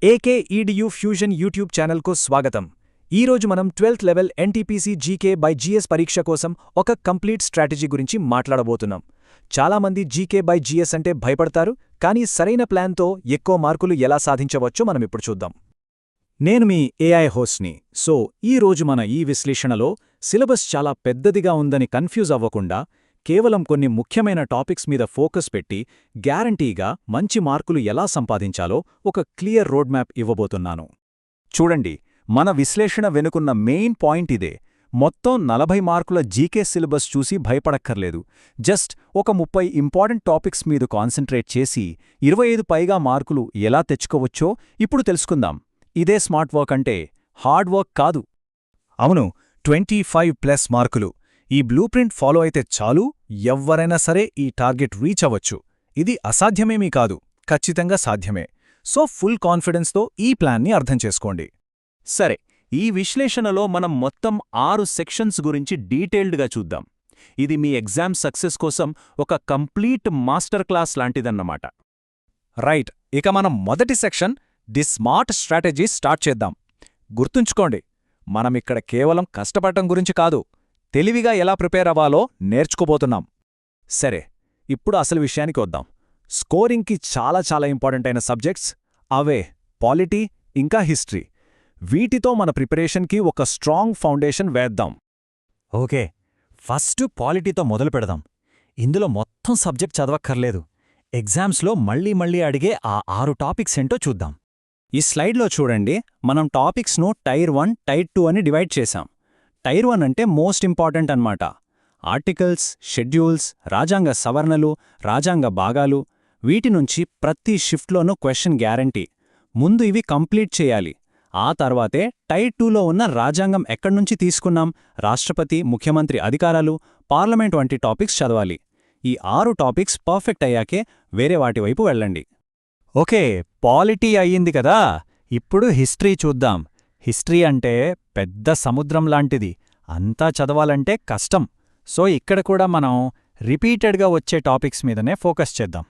AK edu fusion YouTube ఛానల్కు స్వాగతం. ఈరోజు మనం 12th level NTPC GK by GS పరీక్ష కోసం ఒక కంప్లీట్ స్ట్రాటజీ గురించి మాట్లాడబోతున్నాం. చాలామంది జీకే బై జీఎస్ అంటే భయపడతారు, కానీ సరైన ప్లాన్తో ఎక్కువ మార్కులు ఎలా సాధించవచ్చో మనమిప్పుడు చూద్దాం. నేను మీ ఏఐ హోస్ట్ని. సో ఈరోజు మన ఈ విశ్లేషణలో సిలబస్ చాలా పెద్దదిగా ఉందని కన్ఫ్యూజ్ అవ్వకుండా కేవలం కొన్ని ముఖ్యమైన టాపిక్స్ మీద ఫోకస్ పెట్టి గ్యారంటీగా మంచి మార్కులు ఎలా సంపాదించాలో ఒక క్లియర్ రోడ్ మ్యాప్ ఇవ్వబోతున్నాను. చూడండి, మన విశ్లేషణ వెనుకున్న మెయిన్ పాయింట్ ఇదే. మొత్తం 40 మార్కుల జీకే సిలబస్ చూసి భయపడక్కర్లేదు. జస్ట్ ఒక 30 ఇంపార్టెంట్ టాపిక్స్ మీద కాన్సంట్రేట్ చేసి 25 పైగా మార్కులు ఎలా తెచ్చుకోవచ్చో ఇప్పుడు తెలుసుకుందాం. ఇదే స్మార్ట్ వర్క్ అంటే, హార్డ్ వర్క్ కాదు. అవును, 25+ మార్కులు. ఈ బ్లూ ప్రింట్ ఫాలో అయితే చాలు, ఎవ్వరైనా సరే ఈ టార్గెట్ రీచ్ అవ్వచ్చు. ఇది అసాధ్యమేమీ కాదు, ఖచ్చితంగా సాధ్యమే. సో ఫుల్ కాన్ఫిడెన్స్తో ఈ ప్లాన్ని అర్థం చేసుకోండి. సరే, ఈ విశ్లేషణలో మనం మొత్తం 6 సెక్షన్స్ గురించి డీటెయిల్డ్గా చూద్దాం. ఇది మీ ఎగ్జామ్ సక్సెస్ కోసం ఒక కంప్లీట్ మాస్టర్ క్లాస్ లాంటిదన్నమాట. రైట్, ఇక మనం మొదటి section the smart strategy start చేద్దాం. గుర్తుంచుకోండి, మనమిక్కడ కేవలం కష్టపడటం గురించి కాదు, తెలివిగా ఎలా ప్రిపేర్ అవ్వాలో నేర్చుకోబోతున్నాం. సరే, ఇప్పుడు అసలు విషయానికి వద్దాం. స్కోరింగ్కి చాలా ఇంపార్టెంట్ అయిన సబ్జెక్ట్స్ అవే పాలిటీ ఇంకా హిస్టరీ. వీటితో మన ప్రిపరేషన్కి ఒక స్ట్రాంగ్ ఫౌండేషన్ వేద్దాం. ఓకే, ఫస్ట్ పాలిటీతో మొదలు పెడదాం. ఇందులో మొత్తం సబ్జెక్ట్ చదవక్కర్లేదు. ఎగ్జామ్స్లో మళ్ళీ అడిగే ఆ 6 టాపిక్స్ ఏంటో చూద్దాం. ఈ స్లైడ్లో చూడండి, మనం టాపిక్స్ను టైర్ 1, టైర్ 2 అని డివైడ్ చేశాం. టైర్ 1 అంటే మోస్ట్ ఇంపార్టెంట్ అన్నమాట. ఆర్టికల్స్, షెడ్యూల్స్, రాజ్యాంగ సవరణలు, రాజ్యాంగ భాగాలు, వీటి నుంచి ప్రతి షిఫ్ట్లోనూ క్వశ్చన్ గ్యారంటీ. ముందు ఇవి కంప్లీట్ చేయాలి. ఆ తర్వాతే టైర్ 2లో ఉన్న రాజ్యాంగం ఎక్కడ్నుంచి తీసుకున్నాం, రాష్ట్రపతి, ముఖ్యమంత్రి అధికారాలు, పార్లమెంట్ వంటి టాపిక్స్ చదవాలి. ఈ 6 టాపిక్స్ పర్ఫెక్ట్ అయ్యాకే వేరే వాటి వైపు వెళ్ళండి. ఓకే, పాలిటీ అయ్యింది కదా, ఇప్పుడు హిస్టరీ చూద్దాం. హిస్టరీ అంటే పెద్ద సముద్రం లాంటిది, అంతా చదవాలంటే కష్టం. సో ఇక్కడ కూడా మనం రిపీటెడ్గా వచ్చే టాపిక్స్ మీదనే ఫోకస్ చేద్దాం.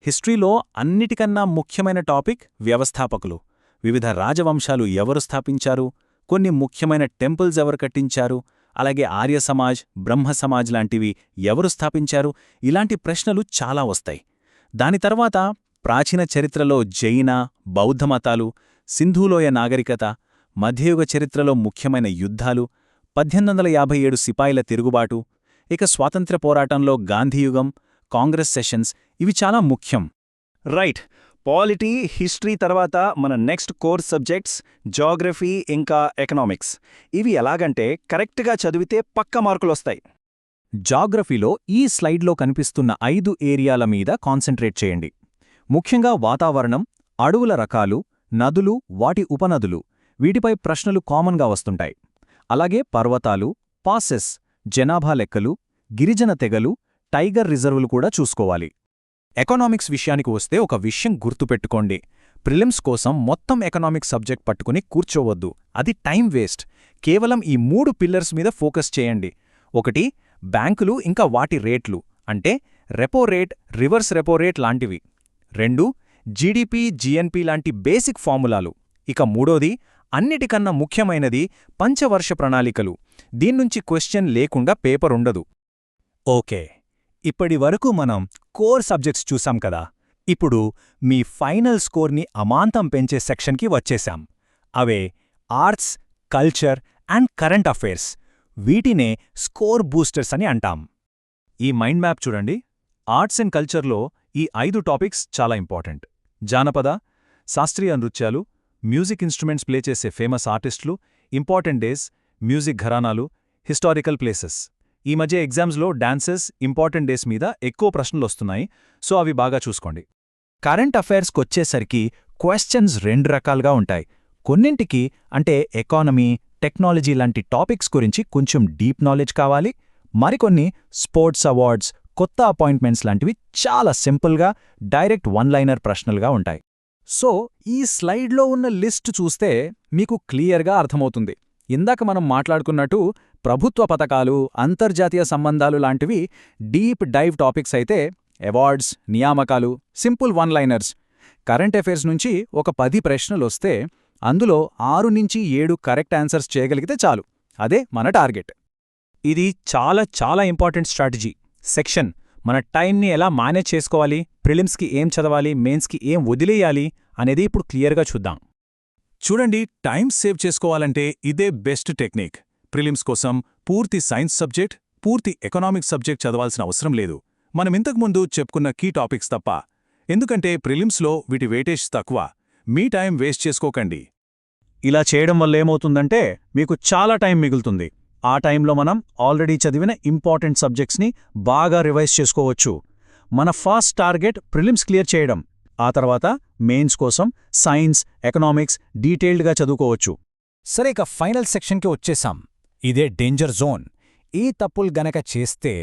హిస్టరీలో అన్నిటికన్నా ముఖ్యమైన టాపిక్ వ్యవస్థాపకులు. వివిధ రాజవంశాలు ఎవరు స్థాపించారు, కొన్ని ముఖ్యమైన టెంపుల్స్ ఎవరు కట్టించారు, అలాగే ఆర్య సమాజ్, బ్రహ్మ సమాజ్ లాంటివి ఎవరు స్థాపించారు, ఇలాంటి ప్రశ్నలు చాలా వస్తాయి. దాని తర్వాత ప్రాచీన చరిత్రలో జైన, బౌద్ధ మతాలు, సింధూలోయ నాగరికత, మధ్యయుగ చరిత్రలో ముఖ్యమైన యుద్ధాలు, 1857 సిపాయిల తిరుగుబాటు, ఇక స్వాతంత్ర్య పోరాటంలో గాంధీయుగం, కాంగ్రెస్ సెషన్స్, ఇవి చాలా ముఖ్యం. రైట్, పాలిటీ, హిస్టరీ తర్వాత మన నెక్స్ట్ కోర్స్ సబ్జెక్ట్స్ జాగ్రఫీ ఇంకా ఎకనామిక్స్. ఇవి ఎలాగంటే కరెక్ట్గా చదివితే పక్క మార్కులొస్తాయి. జాగ్రఫీలో ఈ స్లైడ్లో కనిపిస్తున్న 5 ఏరియాల మీద కాన్సంట్రేట్ చేయండి. ముఖ్యంగా వాతావరణం, అడవుల రకాలు, నదులు, వాటి ఉపనదులు, వీటిపై ప్రశ్నలు కామన్గా వస్తుంటాయి. అలాగే పర్వతాలు, పాసెస్, జనాభా లెక్కలు, గిరిజన తెగలు, టైగర్ రిజర్వులు కూడా చూసుకోవాలి. ఎకనామిక్స్ విషయానికి వస్తే ఒక విషయం గుర్తుపెట్టుకోండి. ప్రిలిమ్స్ కోసం మొత్తం ఎకనామిక్స్ సబ్జెక్ట్ పట్టుకుని కూర్చోవద్దు, అది టైం వేస్ట్. కేవలం ఈ 3 పిల్లర్స్ మీద ఫోకస్ చేయండి. 1, బ్యాంకులు ఇంకా వాటి రేట్లు, అంటే repo rate, reverse repo rate లాంటివి. 2, జీడీపీ, జీఎన్పీ లాంటి బేసిక్ ఫార్ములాలు. ఇక 3, అన్నిటికన్నా ముఖ్యమైనది పంచవర్ష ప్రణాళికలు. దీన్నుంచి క్వశ్చన్ లేకుండా పేపర్ ఉండదు. ఓకే, ఇప్పటి వరకు మనం కోర్ సబ్జెక్ట్స్ చూసాం కదా. ఇప్పుడు మీ ఫైనల్ స్కోర్ని అమాంతం పెంచే సెక్షన్కి వచ్చేశాం. అవే arts, culture and current affairs. వీటినే స్కోర్ బూస్టర్స్ అని అంటాం. ఈ మైండ్ మ్యాప్ చూడండి. ఆర్ట్స్ అండ్ కల్చర్లో ఈ 5 టాపిక్స్ చాలా ఇంపార్టెంట్. జానపద, శాస్త్రీయ నృత్యాలు, మ్యూజిక్ ఇన్స్ట్రుమెంట్స్ ప్లే చేసే ఫేమస్ ఆర్టిస్టులు, ఇంపార్టెంట్ డేస్, మ్యూజిక్ ఘరానాలు, హిస్టారికల్ ప్లేసెస్. ఈ మధ్య ఎగ్జామ్స్లో డాన్సెస్, ఇంపార్టెంట్ డేస్ మీద ఎక్కువ ప్రశ్నలొస్తున్నాయి, సో అవి బాగా చూసుకోండి. కరెంట్ అఫైర్స్కొచ్చేసరికి క్వశ్చన్స్ 2 రకాలుగా ఉంటాయి. కొన్నింటికి అంటే ఎకానమీ, టెక్నాలజీ లాంటి టాపిక్స్ గురించి కొంచెం డీప్ నాలెడ్జ్ కావాలి. మరికొన్ని స్పోర్ట్స్ అవార్డ్స్, కొత్త అపాయింట్మెంట్స్ లాంటివి చాలా సింపుల్గా డైరెక్ట్ 1-లైనర్ ప్రశ్నలుగా ఉంటాయి. సో ఈ స్లైడ్లో ఉన్న లిస్ట్ చూస్తే మీకు క్లియర్గా అర్థమవుతుంది. ఇందాక మనం మాట్లాడుకున్నట్టు ప్రభుత్వ పథకాలు, అంతర్జాతీయ సంబంధాలు లాంటివి డీప్ డైవ్ టాపిక్స్ అయితే, అవార్డ్స్, నియామకాలు సింపుల్ 1-లైనర్స్. కరెంట్ అఫైర్స్ నుంచి ఒక 10 ప్రశ్నలొస్తే అందులో 6 నుంచి 7 కరెక్ట్ ఆన్సర్స్ చేయగలిగితే చాలు. అదే మన టార్గెట్. ఇది చాలా చాలా ఇంపార్టెంట్ స్ట్రాటజీ. సెక్షన్ మన టైంని ఎలా మేనేజ్ చేసుకోవాలి, ప్రిలిమ్స్కి ఏం చదవాలి, మెయిన్స్కి ఏం వదిలేయాలి అనేది ఇప్పుడు క్లియర్గా చూద్దాం. చూడండి, టైం సేవ్ చేసుకోవాలంటే ఇదే బెస్ట్ టెక్నిక్. ప్రిలిమ్స్ కోసం పూర్తి సైన్స్ సబ్జెక్ట్, పూర్తి ఎకనామిక్స్ సబ్జెక్ట్ చదవాల్సిన అవసరం లేదు, మనమింతకుముందు చెప్పుకున్న కీ టాపిక్స్ తప్ప. ఎందుకంటే ప్రిలిమ్స్లో వీటి వెయిటేజ్ తక్కువ. మీ టైం వేస్ట్ చేసుకోకండి. ఇలా చేయడం వల్ల ఏమవుతుందంటే మీకు చాలా టైం మిగులుతుంది. ఆ టైంలో మనం ఆల్రెడీ చదివిన ఇంపార్టెంట్ సబ్జెక్ట్స్ని బాగా రివైజ్ చేసుకోవచ్చు. మన ఫస్ట్ టార్గెట్ ప్రిలిమ్స్ క్లియర్ చేయడం. ఆ తర్వాత మెయిన్స్ కోసం సైన్స్, ఎకనామిక్స్ డీటెయిల్డ్గా చదువుకోవచ్చు. సరే, ఇక ఫైనల్ సెక్షన్కి వచ్చేసాం. ఇదే డేంజర్ జోన్. ఈ తప్పులు గనక చేస్తే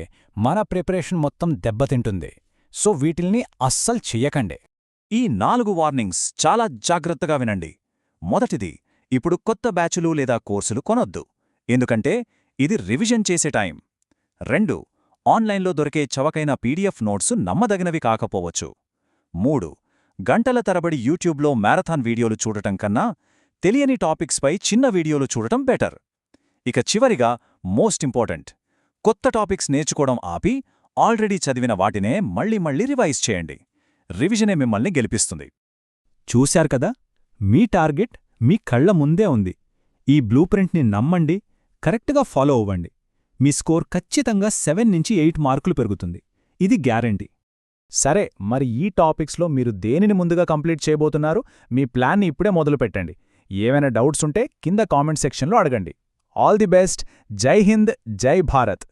మన ప్రిపరేషన్ మొత్తం దెబ్బతింటుంది. సో వీటిల్ని అస్సలు చెయ్యకండి. ఈ 4 వార్నింగ్స్ చాలా జాగ్రత్తగా వినండి. మొదటిది, ఇప్పుడు కొత్త బ్యాచులు లేదా కోర్సులు కొనొద్దు, ఎందుకంటే ఇది రివిజన్ చేసే టైం. 2, ఆన్లైన్లో దొరికే చవకైన పీడిఎఫ్ నోట్సు నమ్మదగినవి కాకపోవచ్చు. 3, గంటల తరబడి యూట్యూబ్లో మ్యారథాన్ వీడియోలు చూడటం కన్నా తెలియని టాపిక్స్పై చిన్న వీడియోలు చూడటం బెటర్. ఇక చివరిగా మోస్ట్ ఇంపార్టెంట్, కొత్త టాపిక్స్ నేర్చుకోవడం ఆపి ఆల్రెడీ చదివిన వాటినే మళ్ళీ మళ్ళీ రివైజ్ చేయండి. రివిజనే మిమ్మల్ని గెలిపిస్తుంది. చూశారు కదా, మీ టార్గెట్ మీ కళ్ల ముందే ఉంది. ఈ బ్లూ ప్రింట్ని నమ్మండి, కరెక్ట్గా ఫాలో అవ్వండి. మీ స్కోర్ ఖచ్చితంగా 7 నుంచి 8 మార్కులు పెరుగుతుంది. ఇది గ్యారంటీ. సరే, మరి ఈ టాపిక్స్లో మీరు దేనిని ముందుగా కంప్లీట్ చేయబోతున్నారు? మీ ప్లాన్ని ఇప్పుడే మొదలుపెట్టండి. ఏమైనా డౌట్స్ ఉంటే కింద కామెంట్ సెక్షన్లో అడగండి. All the best. జై హింద్, జై భారత్.